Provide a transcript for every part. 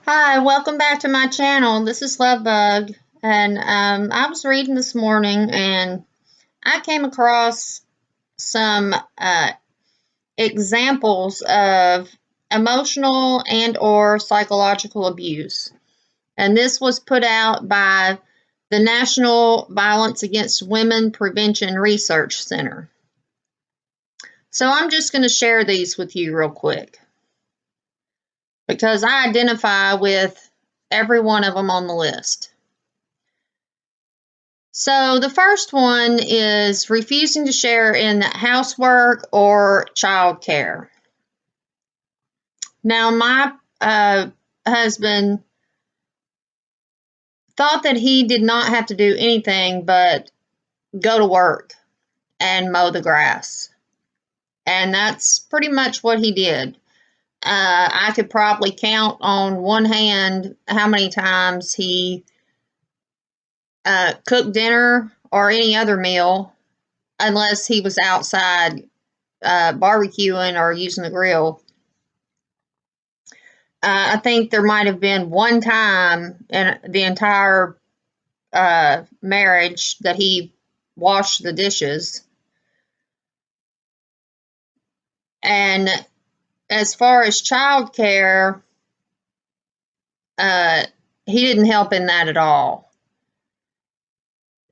Hi, welcome back to my channel. This is Lovebug, and I was reading this morning, and I came across some examples of emotional and/or psychological abuse, and this was put out by the National Violence Against Women Prevention Research Center. So I'm just going to share these with you real quick because I identify with every one of them on the list. So the first one is refusing to share in housework or childcare. Now, my husband thought that he did not have to do anything but go to work and mow the grass. And that's pretty much what he did. I could probably count on one hand how many times he cooked dinner or any other meal, unless he was outside barbecuing or using the grill. I think there might have been one time in the entire marriage that he washed the dishes. And as far as childcare, he didn't help in that at all.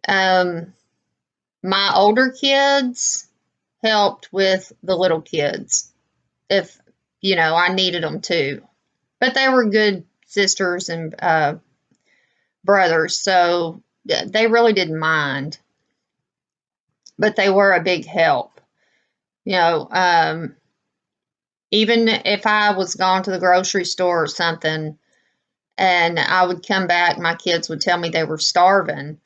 My older kids helped with the little kids if, I needed them to. But they were good sisters and brothers, so they really didn't mind. But they were a big help. Even if I was gone to the grocery store or something, and I would come back, my kids would tell me they were starving.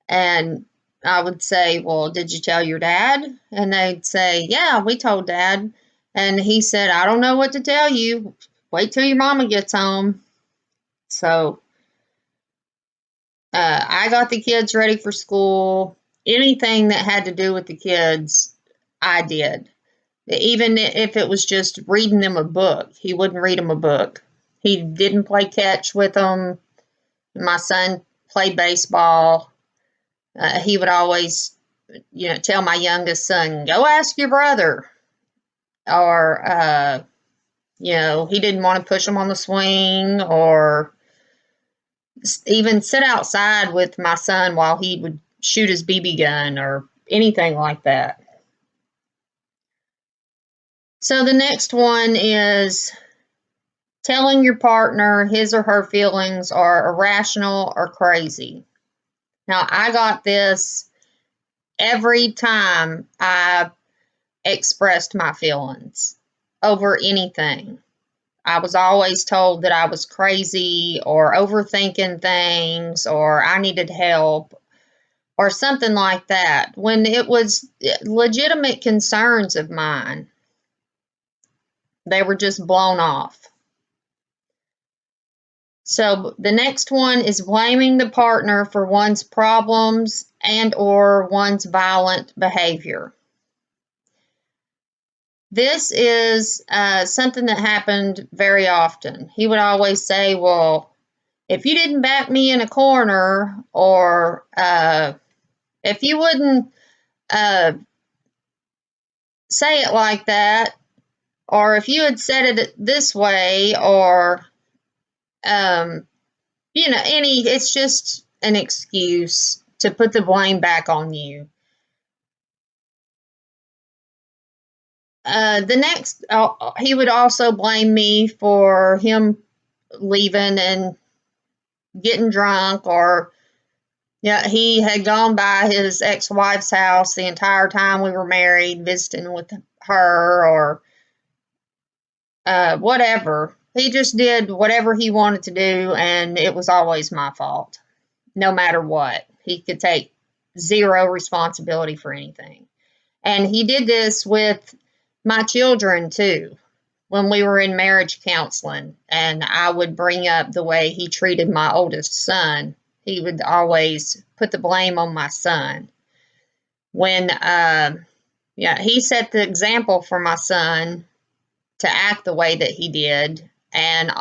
And I would say, well, did you tell your dad? And they'd say, yeah, we told Dad. And he said, I don't know what to tell you. Wait till your mama gets home. So I got the kids ready for school. Anything that had to do with the kids, I did. Even if it was just reading them a book, he wouldn't read them a book. He didn't play catch with them. My son played baseball. He would always, tell my youngest son, go ask your brother. Or, he didn't want to push him on the swing or even sit outside with my son while he would shoot his BB gun or anything like that. So the next one is telling your partner his or her feelings are irrational or crazy. Now, I got this every time I expressed my feelings over anything. I was always told that I was crazy or overthinking things or I needed help or something like that, when it was legitimate concerns of mine. They were just blown off. So the next one is blaming the partner for one's problems and or one's violent behavior. This is something that happened very often. He would always say, well, if you didn't back me in a corner, or if you wouldn't say it like that, or if you had said it this way, or, it's just an excuse to put the blame back on you. The next, he would also blame me for him leaving and getting drunk, or he had gone by his ex-wife's house the entire time we were married, visiting with her, or whatever. He just did whatever he wanted to do, and it was always my fault, no matter what. He could take zero responsibility for anything. And he did this with my children too, when we were in marriage counseling, and I would bring up the way he treated my oldest son. He would always put the blame on my son. When, he set the example for my son to act the way that he did, and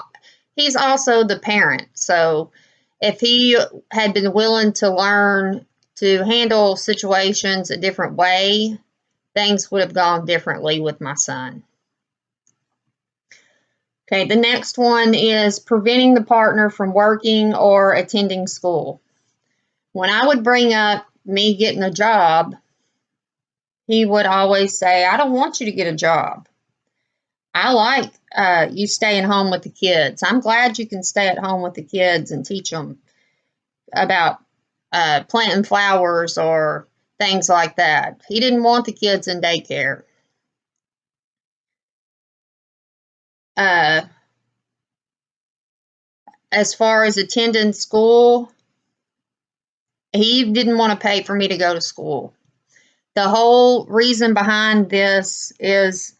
he's also the parent. So if he had been willing to learn to handle situations a different way, things would have gone differently with my son. Okay, the next one is preventing the partner from working or attending school. When I would bring up me getting a job, he would always say, I don't want you to get a job. I like you staying home with the kids. I'm glad you can stay at home with the kids and teach them about planting flowers or things like that. He didn't want the kids in daycare. As far as attending school, he didn't want to pay for me to go to school. The whole reason behind this is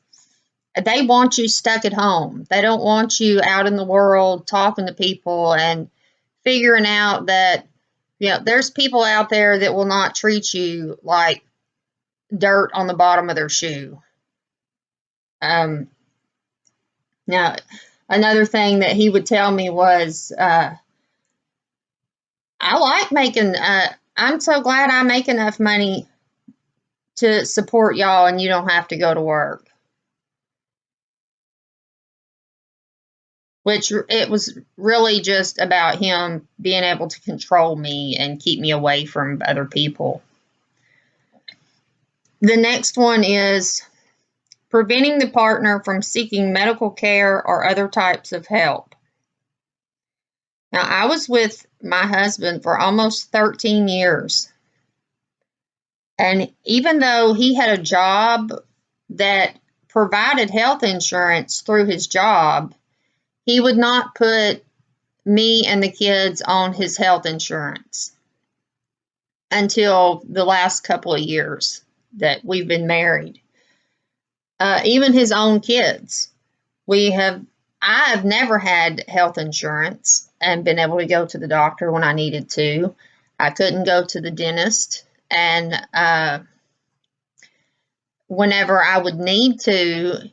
they want you stuck at home. They don't want you out in the world talking to people and figuring out that, there's people out there that will not treat you like dirt on the bottom of their shoe. Now, another thing that he would tell me was, I like making, I'm so glad I make enough money to support y'all and you don't have to go to work. Which it was really just about him being able to control me and keep me away from other people. The next one is preventing the partner from seeking medical care or other types of help. Now, I was with my husband for almost 13 years. And even though he had a job that provided health insurance through his job, he would not put me and the kids on his health insurance until the last couple of years that we've been married. Even his own kids. I have never had health insurance and been able to go to the doctor when I needed to. I couldn't go to the dentist. And whenever I would need to,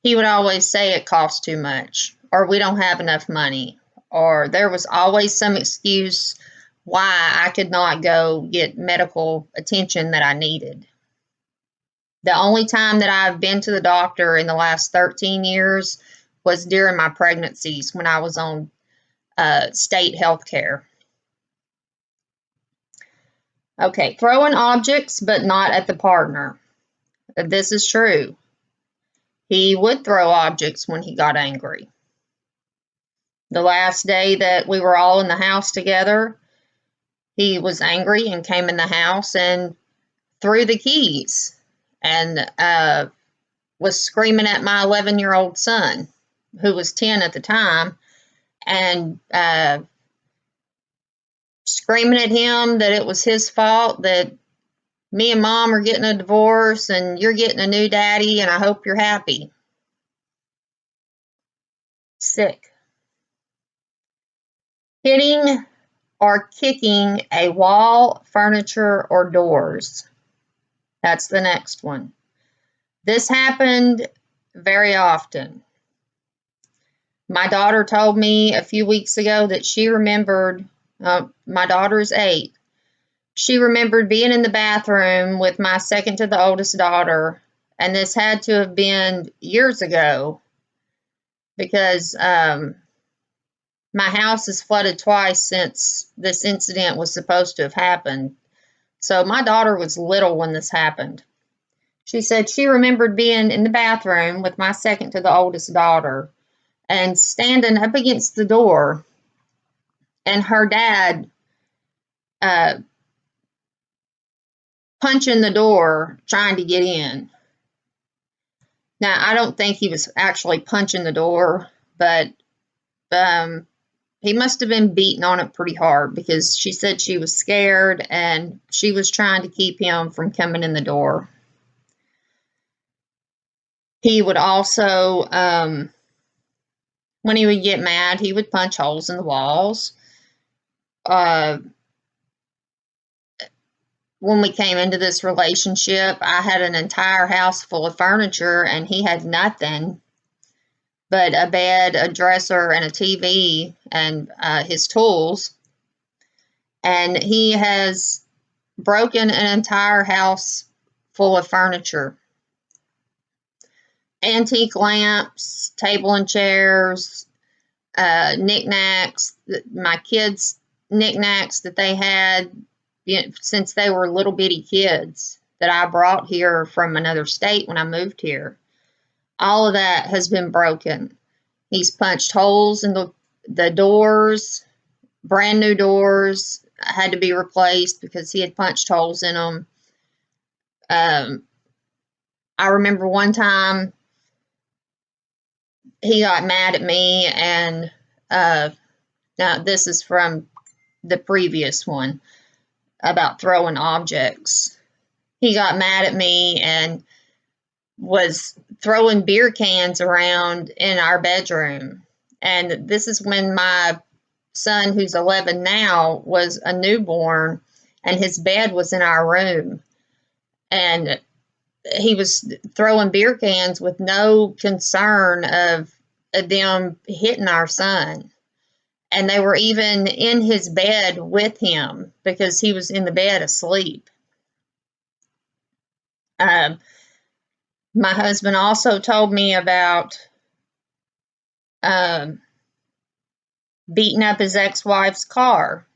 he would always say it costs too much, or we don't have enough money, or there was always some excuse why I could not go get medical attention that I needed. The only time that I've been to the doctor in the last 13 years was during my pregnancies when I was on state health care. Okay, throwing objects but not at the partner. This is true. He would throw objects when he got angry. The last day that we were all in the house together, he was angry and came in the house and threw the keys and was screaming at my 11-year-old son, who was 10 at the time, and screaming at him that it was his fault, that me and mom are getting a divorce and you're getting a new daddy and I hope you're happy. Sick. Hitting or kicking a wall, furniture, or doors. That's the next one. This happened very often. My daughter told me a few weeks ago that she remembered, my daughter's 8, she remembered being in the bathroom with my second to the oldest daughter, and this had to have been years ago because my house has flooded twice since this incident was supposed to have happened. So my daughter was little when this happened. She said she remembered being in the bathroom with my second to the oldest daughter and standing up against the door and her dad punching the door trying to get in. Now, I don't think he was actually punching the door, but he must have been beating on it pretty hard because she said she was scared and she was trying to keep him from coming in the door. He would also, when he would get mad, he would punch holes in the walls. When we came into this relationship, I had an entire house full of furniture and he had nothing. but a bed, a dresser, and a TV, and his tools. And he has broken an entire house full of furniture. Antique lamps, table and chairs, knickknacks, my kids' knickknacks that they had since they were little bitty kids that I brought here from another state when I moved here. All of that has been broken. He's punched holes in the doors, brand new doors had to be replaced because he had punched holes in them. I remember one time he got mad at me, and now this is from the previous one about throwing objects. He got mad at me and was throwing beer cans around in our bedroom. And this is when my son, who's 11 now, was a newborn, and his bed was in our room. And he was throwing beer cans with no concern of them hitting our son. And they were even in his bed with him because he was in the bed asleep. My husband also told me about beating up his ex-wife's car.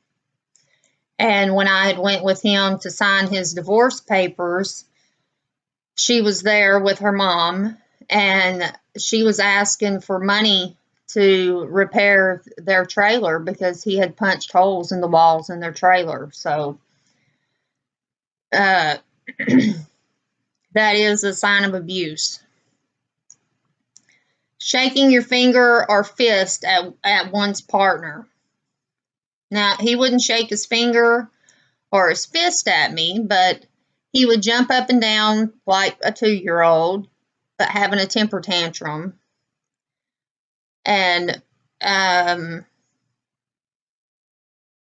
And when I had went with him to sign his divorce papers, she was there with her mom, and she was asking for money to repair their trailer because he had punched holes in the walls in their trailer. So that is a sign of abuse. Shaking your finger or fist at one's partner. Now, he wouldn't shake his finger or his fist at me, but he would jump up and down like a 2-year-old, but having a temper tantrum. And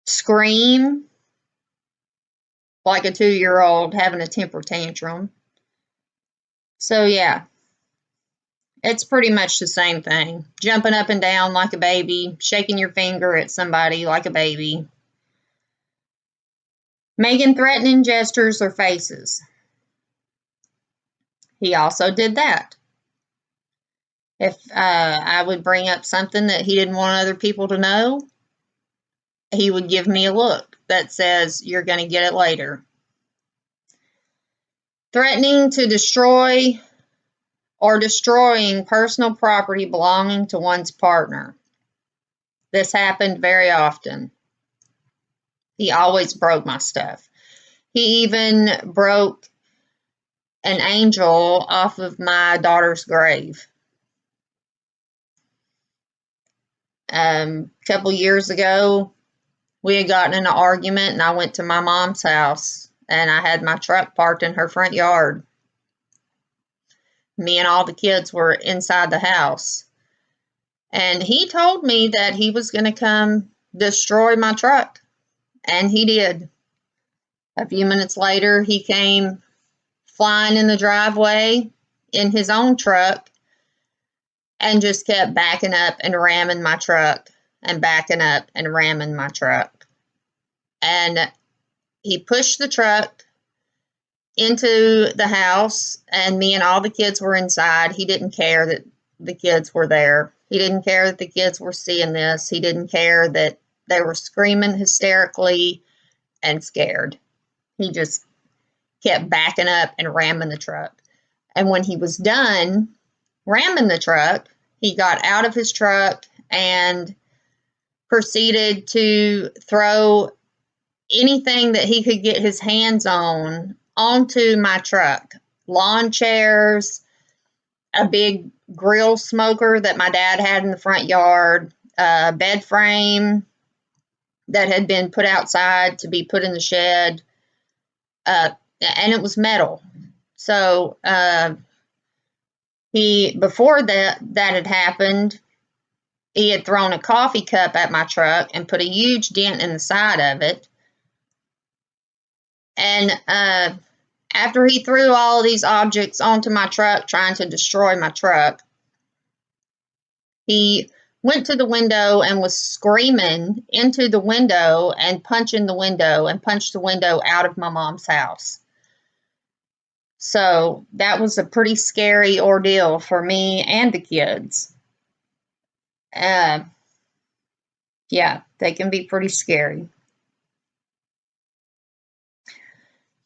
scream like a 2-year-old having a temper tantrum. So, yeah, it's pretty much the same thing. Jumping up and down like a baby, shaking your finger at somebody like a baby. Making threatening gestures or faces. He also did that. If I would bring up something that he didn't want other people to know, he would give me a look that says, "You're going to get it later." Threatening to destroy or destroying personal property belonging to one's partner. This happened very often. He always broke my stuff. He even broke an angel off of my daughter's grave. A couple years ago, we had gotten in an argument, and I went to my mom's house, and I had my truck parked in her front yard. Me and all the kids were inside the house. And he told me that he was going to come destroy my truck. And he did. A few minutes later, he came flying in the driveway in his own truck and just kept backing up and ramming my truck and backing up and ramming my truck. And he pushed the truck into the house, and me and all the kids were inside. He didn't care that the kids were there. He didn't care that the kids were seeing this. He didn't care that they were screaming hysterically and scared. He just kept backing up and ramming the truck. And when he was done ramming the truck, he got out of his truck and proceeded to throw anything that he could get his hands on onto my truck. Lawn chairs, a big grill smoker that my dad had in the front yard, a bed frame that had been put outside to be put in the shed, and it was metal. So before that had happened, he had thrown a coffee cup at my truck and put a huge dent in the side of it. And after he threw all of these objects onto my truck, trying to destroy my truck, He went to the window and was screaming into the window and punching the window and punched the window out of my mom's house. So that was a pretty scary ordeal for me and the kids. Yeah, they can be pretty scary.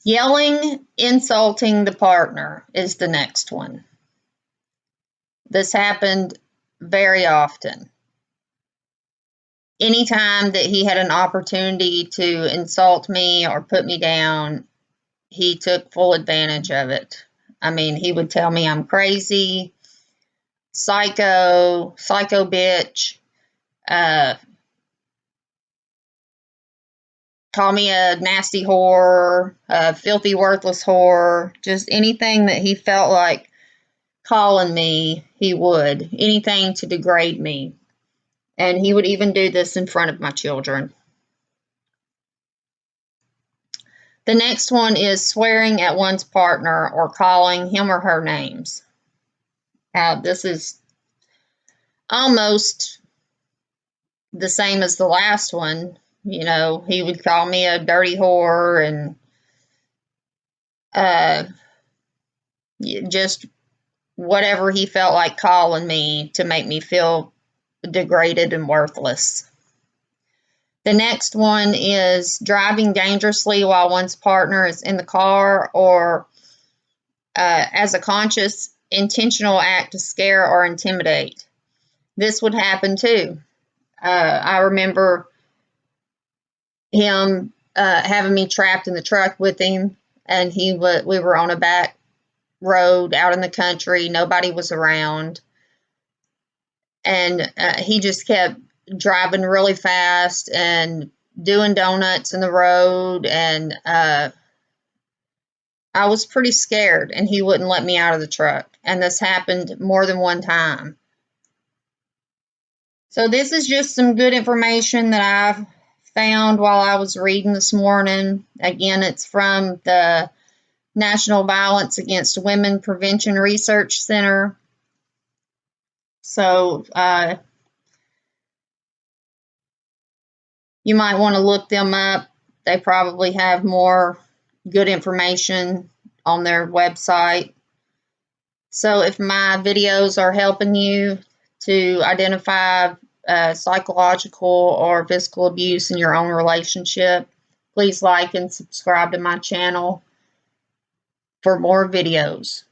Yelling, insulting the partner is the next one. This happened very often. Anytime that he had an opportunity to insult me or put me down, he took full advantage of it. I mean, he would tell me I'm crazy, psycho bitch, call me a nasty whore, a filthy, worthless whore, just anything that he felt like calling me, he would. Anything to degrade me. And he would even do this in front of my children. The next one is swearing at one's partner or calling him or her names. Now, this is almost the same as the last one. You know, he would call me a dirty whore and just whatever he felt like calling me to make me feel degraded and worthless. The next one is driving dangerously while one's partner is in the car or as a conscious, intentional act to scare or intimidate. This would happen too. I remember him having me trapped in the truck with him, and we were on a back road out in the country. Nobody was around. And he just kept driving really fast and doing donuts in the road. And I was pretty scared, and he wouldn't let me out of the truck. And this happened more than one time. So this is just some good information that I've found while I was reading this morning. Again, it's from the National Violence Against Women Prevention Research Center. So you might want to look them up. They probably have more good information on their website. So if my videos are helping you to identify psychological or physical abuse in your own relationship, please like and subscribe to my channel for more videos.